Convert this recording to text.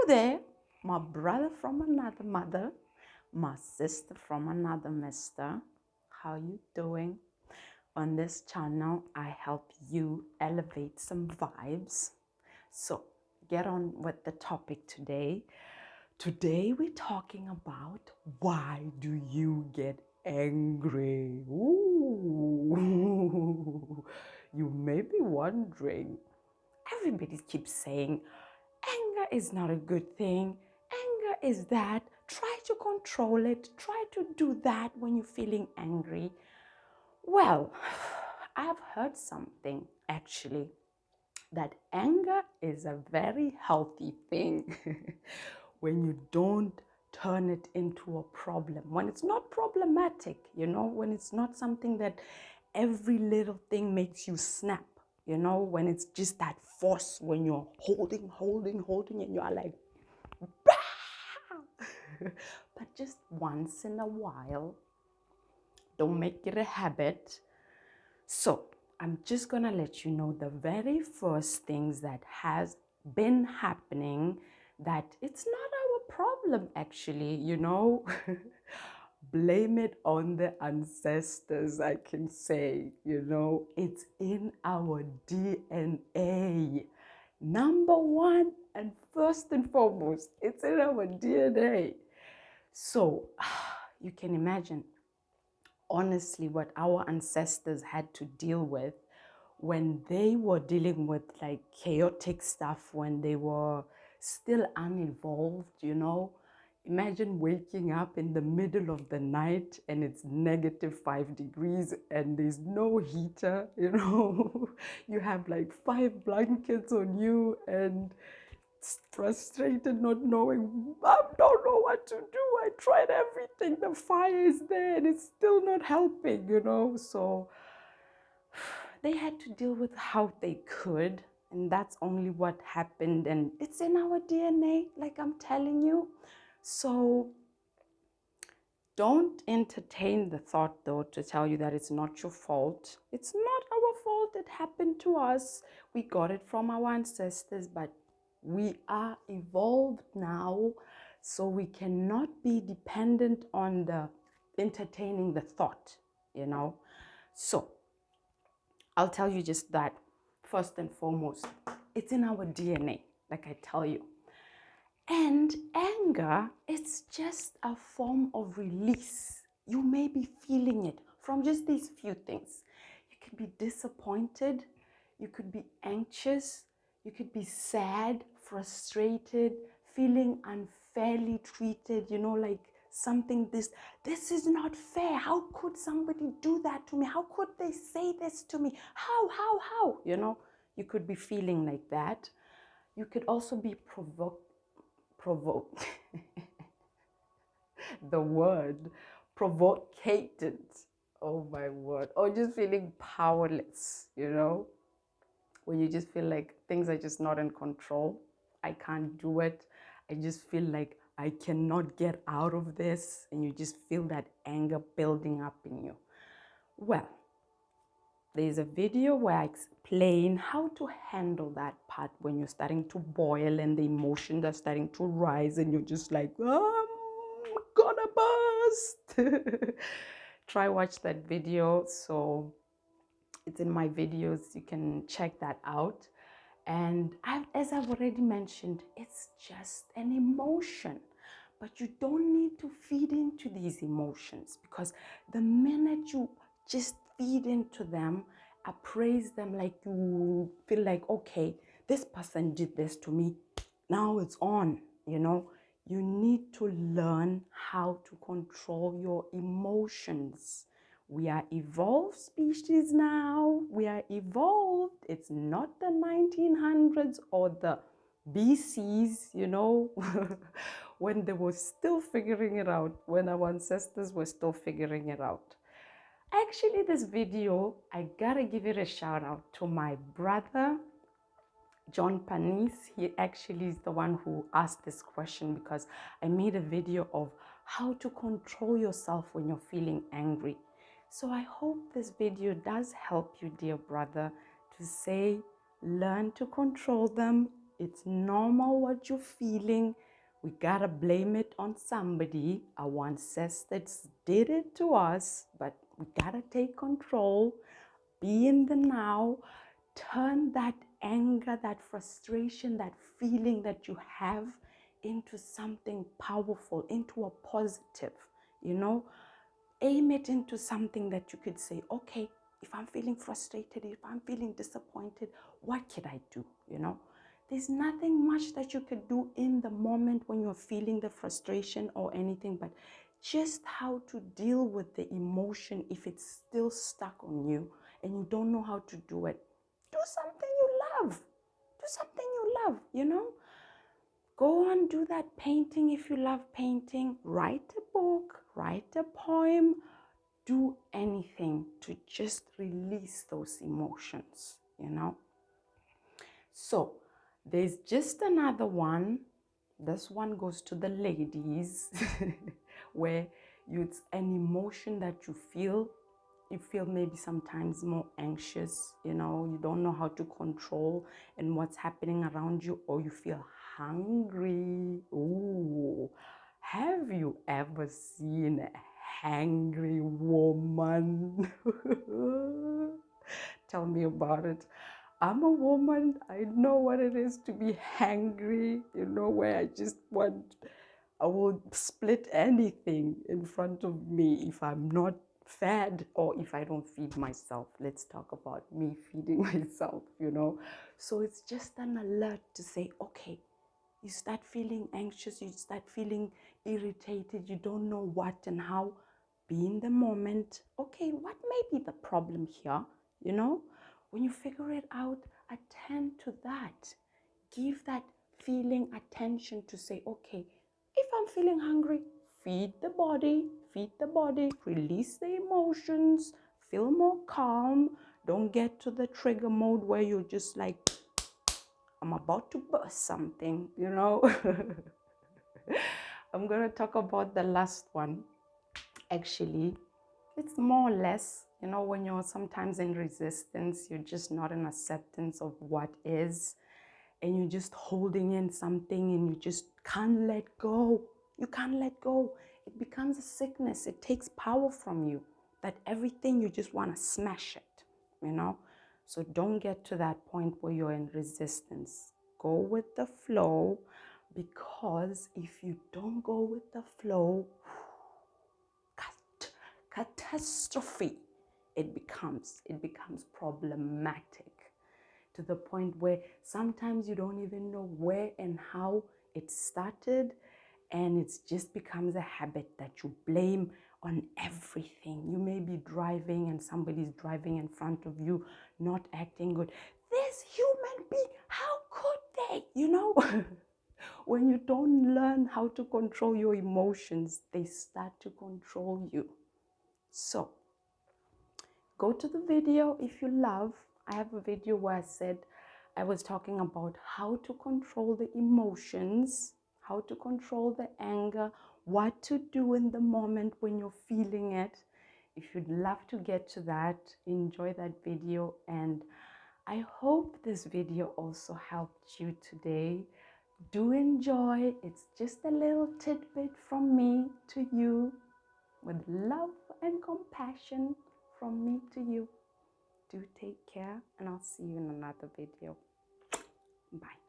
there, my brother from another mother, my sister from another mister. How you doing? On this channel, I help you elevate some vibes. So get on with the topic today. Today we're talking about why do you get angry? Ooh. You may be wondering, everybody keeps saying, anger is not a good thing. Anger is that. Try to control it. Try to do that when you're feeling angry. Well, I've heard something actually that anger is a very healthy thing when you don't turn it into a problem. When it's not problematic, when it's not something that every little thing makes you snap. When it's just that force, when you're holding, and you are like, but just once in a while, don't make it a habit. So I'm just gonna let you know the very first things that has been happening, that it's not our problem actually, Blame it on the ancestors, I can say, it's in our DNA. Number one and first and foremost, it's in our DNA. So you can imagine, honestly, what our ancestors had to deal with when they were dealing with like chaotic stuff, when they were still unevolved, Imagine waking up in the middle of the night and it's -5 degrees and there's no heater, You have like 5 blankets on you and frustrated, not knowing, I don't know what to do. I tried everything. The fire is there and it's still not helping, So they had to deal with how they could. And that's only what happened. And it's in our DNA, like I'm telling you. So don't entertain the thought, though, to tell you that it's not your fault. It's not our fault. It happened to us. We got it from our ancestors, but we are evolved now, so we cannot be dependent on the entertaining the thought, So I'll tell you just that first and foremost, it's in our DNA, like I tell you. And anger, it's just a form of release. You may be feeling it from just these few things. You could be disappointed, you could be anxious, you could be sad, frustrated, feeling unfairly treated, like something, this is not fair. How could somebody do that to me? How could they say this to me? How? You could be feeling like that. You could also be provoked. The word provocated. Oh my word. Or just feeling powerless, when you just feel like things are just not in control. I can't do it. I just feel like I cannot get out of this, and you just feel that anger building up in you. Well, there's a video where I explain how to handle that part when you're starting to boil and the emotions are starting to rise and you're just like, I'm gonna burst. Try watch that video. So it's in my videos. You can check that out. And as I've already mentioned, it's just an emotion. But you don't need to feed into these emotions, because the minute you just feed into them, appraise them, like you feel like, okay, this person did this to me, now it's on, You need to learn how to control your emotions. We are evolved species now. We are evolved. It's not the 1900s or the BCs, when they were still figuring it out, when our ancestors were still figuring it out. Actually, this video, I gotta give it a shout out to my brother, John Panis. He actually is the one who asked this question, because I made a video of how to control yourself when you're feeling angry. So I hope this video does help you, dear brother, to say, learn to control them, It's normal what you're feeling. We gotta blame it on somebody. Our ancestors did it to us, but we gotta take control. Be in the now. Turn that anger, that frustration, that feeling that you have into something powerful, into a positive, you know. Aim it into something that you could say, okay, if I'm feeling frustrated, if I'm feeling disappointed, what could I do? You know, there's nothing much that you could do in the moment when you're feeling the frustration or anything, but just how to deal with the emotion if it's still stuck on you and you don't know how to do it. Do something you love. Do something you love, you know. Go on, do that painting if you love painting. Write a book, write a poem, do anything to just release those emotions, you know. So there's just another one. This one goes to the ladies, where it's an emotion that you feel maybe sometimes more anxious, you know, you don't know how to control and what's happening around you, or you feel hungry. Ooh, have you ever seen a hangry woman? Tell me about it. I'm a woman. I know what it is to be hangry, you know, where I will split anything in front of me if I'm not fed or if I don't feed myself. Let's talk about me feeding myself, you know. So it's just an alert to say, okay, you start feeling anxious, you start feeling irritated, you don't know what and how. Be in the moment. Okay, what may be the problem here? You know, when you figure it out, attend to that. Give that feeling attention to say, okay, if I'm feeling hungry, feed the body, release the emotions, feel more calm. Don't get to the trigger mode where you're just like, I'm about to burst something, you know. I'm going to talk about the last one. Actually, it's more or less, you know, when you're sometimes in resistance, you're just not in acceptance of what is, and you're just holding in something and you just can't let go. You can't let go. It becomes a sickness. It takes power from you, that everything you just want to smash it, you know. So don't get to that point where you're in resistance. Go with the flow, because if you don't go with the flow, catastrophe it becomes problematic, to the point where sometimes you don't even know where and how it started, and it just becomes a habit that you blame on everything. You may be driving and somebody's driving in front of you, not acting good. This human being, how could they, you know? When you don't learn how to control your emotions, they start to control you. So go to the video if you love. I have a video where I was talking about how to control the emotions, how to control the anger, what to do in the moment when you're feeling it. If you'd love to get to that, enjoy that video. And I hope this video also helped you today. Do enjoy. It's just a little tidbit from me to you, with love and compassion from me to you. Do take care, and I'll see you in another video. Bye.